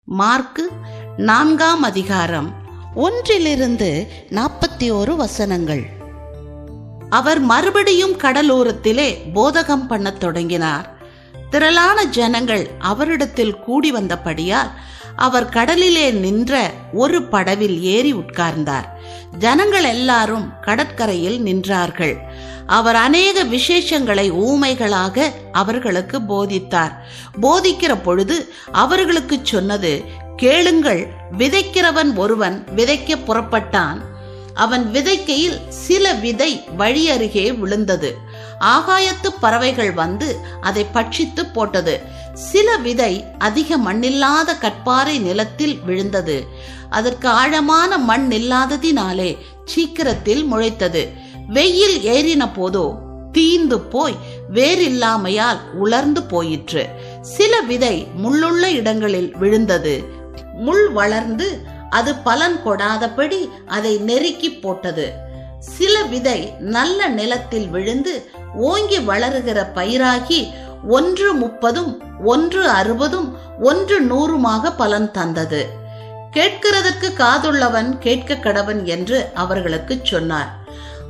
Mark 4ஆம் அதிகாரம் 1-41 அவர் மறுபடியும் கடலோரத்திலே போதகம் பண்ணத் தொடங்கினார். திரளான ஜனங்கள் அவரிடத்தில் கூடி வந்தபடியால் அவர் கடலிலே நின்ற ஒரு படவில் ஏறி உட்கார்ந்தார். ஜனங்கள் எல்லாரும் கடற்கரையில் நின்றார்கள். அவர் அநேக விசேஷங்களை ஊமைகளாக அவர்களுக்கு போதித்தார். போதிக்கிற பொழுது அவர்களுக்கு சொன்னது, கேளுங்கள், விதைக்கிறவன் ஒருவன் விதைக்க புறப்பட்டான். அவன் விதைக்கையில் சில விதை வழி அருகே விழுந்தது. ஆகாயத்து பறவைகள் வந்து அதை பட்சித்து போட்டது. சில விதை அதிக மண்ணில்லாத கற்பாறை நிலத்தில் விழுந்தது. அதற்கு ஆழமான மண் இல்லாததினாலே சீக்கிரத்தில் முளைத்தது. வெயில் ஏறின போதோ தீந்து போய் வேறில்லாமையால் உலர்ந்து போயிற்று. சில விதை முள்ளுள்ள இடங்களில் விழுந்தது. முள் வளர்ந்து அது பலன் கொடாதபடி அதை நெருக்கி போட்டது. சில விதை நல்ல நிலத்தில் விழுந்து ஓங்கி வளருகிற பயிராகி 1 30, 1 60, 1 100 பலன் தந்தது. கேட்கிறதற்கு காதுள்ளவன் கேட்க கடவன் என்று அவர்களுக்கு சொன்னார்.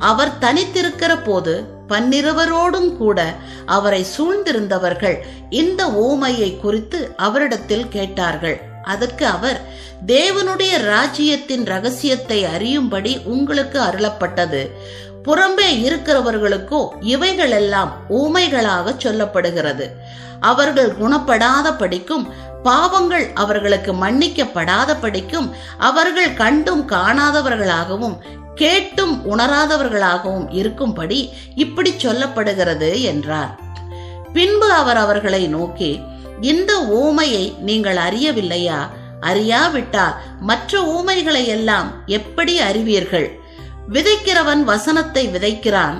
அவர் தனித்திருக்கிற போது 12 கூட அவரை சூழ்ந்திருந்தவர்கள் இந்த ஊமையை குறித்து அவரிடத்தில் கேட்டார்கள். அதற்கு அவர், தேவனுடைய ராஜ்யத்தின் ரகசியத்தை அறியும்படி உங்களுக்கு அருளப்பட்டது. புறம்பே இருக்கிறவர்களுக்கோ இவைகளெல்லாம் ஊமைகளாக சொல்லப்படுகிறது. அவர்கள் குணப்படாத படிக்கும், பாவங்கள் அவர்களுக்கு மன்னிக்கப்படாத படிக்கும், அவர்கள் கண்டும் காணாதவர்களாகவும் கேட்டும் உணராதவர்களாகவும் இருக்கும்படி இப்படி சொல்லப்படுகிறது என்றார். பின்பு அவர் அவர்களை நோக்கி, இந்த ஊமையை நீங்கள் அறியவில்லையா? அறியாவிட்டால் மற்ற ஊமைகளை எல்லாம் எப்படி அறிவீர்கள்? விதைக்கிறவன் வசனத்தை விதைக்கிறான்.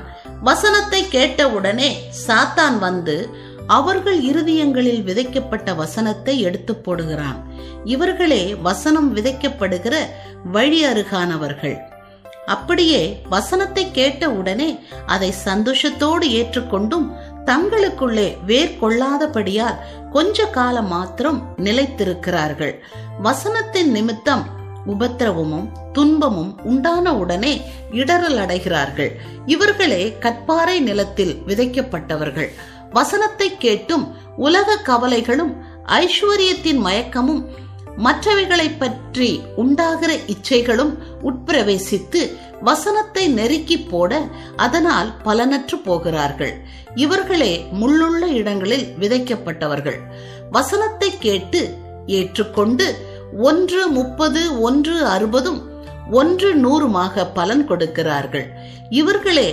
வசனத்தை கேட்டவுடனே சாத்தான் வந்து அவர்கள் இருதயங்களில் விதைக்கப்பட்ட வசனத்தை எடுத்து போடுகிறான். இவர்களே வசனம் விதைக்கப்படுகிற வழி அருகானவர்கள். அப்படியே வசனத்தை கேட்ட உடனே அதை சந்தோஷத்தோடு ஏற்றுக்கொண்டும் தங்களுக்குள்ளே வேர் கொள்ளாதபடியால் கொஞ்ச காலம் மாத்திரம் நிலைத்திருக்கிறார்கள். வசனத்தின் நிமித்தம் உபத்திரவமும் துன்பமும் உண்டான உடனே இடறல் அடைகிறார்கள். இவர்களே கற்பாறை நிலத்தில் விதைக்கப்பட்டவர்கள். வசனத்தை கேட்டும் உலக கவலைகளும் ஐஸ்வர்யத்தின் மயக்கமும் மற்றவைகளை பற்றி உண்டாகிற இச்சைகளும் உட்பிரவேசித்து வசனத்தை நெருக்கி போட அதனால் பலனற்று போகிறார்கள். இவர்களே முள்ளுள்ள இடங்களில் விதைக்கப்பட்டவர்கள். வசனத்தை கேட்டு ஏற்றுக்கொண்டு 1 30, 1 60, 1 100 பலன் கொடுக்கிறார்கள். இவர்களே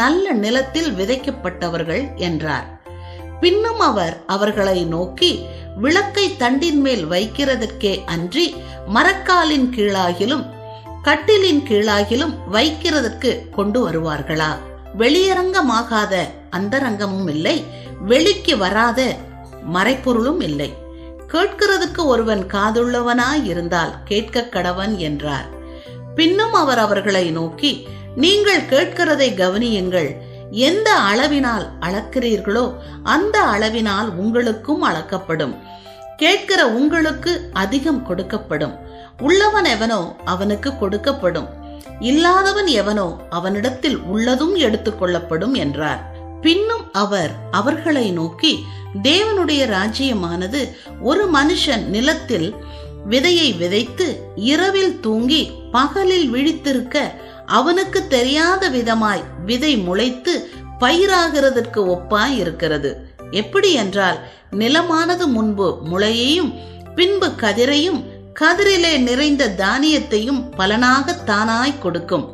நல்ல நிலத்தில் விதைக்கப்பட்டவர்கள் என்றார். பின்னும் அவர் அவர்களை நோக்கி, விளக்கை தண்டின் மேல் வைக்கிறதற்கே அன்றி மரக்காலின் கீழாகிலும் கட்டிலின் கீழாகிலும் வைக்கிறதற்கு கொண்டு வருவார்களா? வெளியரங்கமாகாத அந்தரங்கமும் இல்லை, வெளிக்கு வராத மறைப்பொருளும் இல்லை. கேட்கிறதுக்கு ஒருவன் காதுள்ளவனாய் இருந்தால் கேட்க கடவன் என்றார். பின்னும் அவர் அவர்களை நோக்கி, நீங்கள் கேட்கிறதை கவனியுங்கள். எந்த அளவினால் அளக்கிறீர்களோ அந்த அளவினால் உங்களுக்கும் அளக்கப்படும். கேட்கிற உங்களுக்கு அதிகம் கொடுக்கப்படும். உள்ளவன் எவனோ அவனுக்கு கொடுக்கப்படும், இல்லாதவன் எவனோ அவனிடத்தில் உள்ளதும் எடுத்துக் கொள்ளப்படும் என்றார். பின்னும் அவர் அவர்களை நோக்கி, தேவனுடைய ராஜ்யமானது ஒரு மனுஷன் நிலத்தில் விதையை விதைத்து இரவில் தூங்கி பகலில் விழித்திருக்க அவனுக்கு தெரியாத விதமாய் விதை முளைத்து பயிராகிறதற்கு ஒப்பாய் இருக்கிறது. எப்படி என்றால், நிலமானது முன்பு முளையையும் பின்பு கதிரையும் கதிரிலே நிறைந்த தானியத்தையும் பலனாக தானாய் கொடுக்கும்.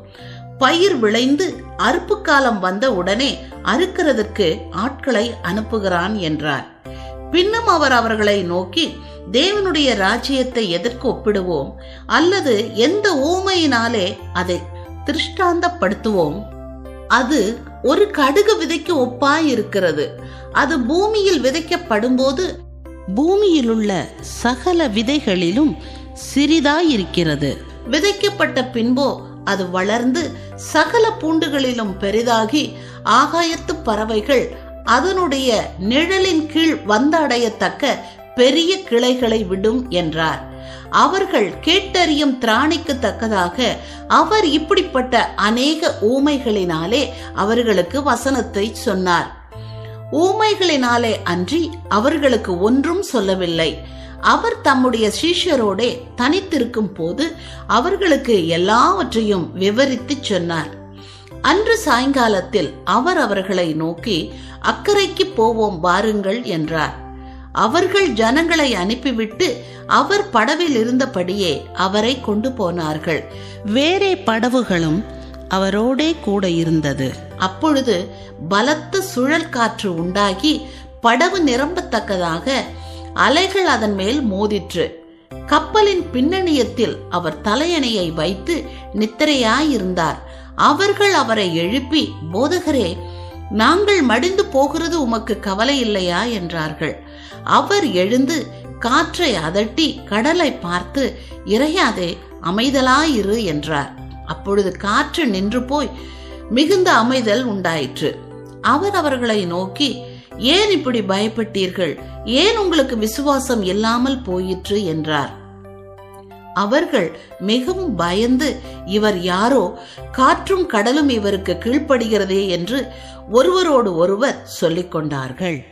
பயிர் விளைந்து அறுப்பு காலம் வந்த உடனே அறுக்கிறதற்கு ஆட்களை அனுப்புகிறான் என்றார். பின்னும் அவர் அவர்களை நோக்கி, தேவனுடைய ராஜ்யத்தை எதற்கு ஒப்பிடுவோம்? அல்லது எந்த ஊமையினாலே அதை திருஷ்டாந்தப்படுத்துவோம்? அது ஒரு கடுகு விதைக்கு ஒப்பாய் இருக்கிறது. அது பூமியில் விதைக்கப்படும் போது பூமியில் உள்ள சகல விதைகளிலும் சிறிதாயிருக்கிறது. விதைக்கப்பட்ட பின்போ அது வளர்ந்து சகல பூண்டுகளிலும் பெரிதாகி ஆகாயத்து பறவைகள் அதனுடைய நிழலின் கீழ் வந்தடையத்தக்க பெரிய கிளைகளை விடும் என்றார். அவர்கள் கேட்டறியும் திராணிக்கு தக்கதாக அவர் இப்படிப்பட்ட அநேக ஊமைகளினாலே அவர்களுக்கு வசனத்தை சொன்னார். ஊமைகளினாலே அன்றி அவர்களுக்கு ஒன்றும் சொல்லவில்லை. அவர் தம்முடைய சீஷரோடே தனித்திருக்கும் போது அவர்களுக்கு எல்லாவற்றையும் விவரித்து சொன்னார். அன்று சாயங்காலத்தில் அவர் அவர்களை நோக்கி, அக்கரைக்கு போவோம் வாருங்கள் என்றார். அவர்கள் ஜனங்களை அனுப்பிவிட்டு அவர் படவில் இருந்தபடியே அவரை கொண்டு போனார்கள். வேறே படவுகளும் அவரோடே கூட இருந்தது. அப்பொழுது பலத்த சுழல் காற்று உண்டாகி படவு நிரம்பத்தக்கதாக அலைகள் அதன் மேல் மோதிற்று. கப்பலின் பின்னணியத்தில் அவர் தலையணையை வைத்து நித்திரையாயிருந்தார். அவர்கள் அவரை எழுப்பி, போதகரே, நாங்கள் மடிந்து போகிறது உமக்கு கவலை இல்லையா என்றார்கள். அவர் எழுந்து காற்றை அதட்டி கடலை பார்த்து, இறையாதே, அமைதலாயிரு என்றார். அப்பொழுது காற்று நின்று போய் மிகுந்த அமைதல் உண்டாயிற்று. அவர் அவர்களை நோக்கி, ஏன் இப்படி பயப்பட்டீர்கள்? ஏன் உங்களுக்கு விசுவாசம் இல்லாமல் போயிற்று என்றார். அவர்கள் மிகவும் பயந்து, இவர் யாரோ, காற்றும் கடலும் இவருக்கு கீழ்ப்படுகிறதே என்று ஒருவரோடு ஒருவர் சொல்லிக் கொண்டார்கள்.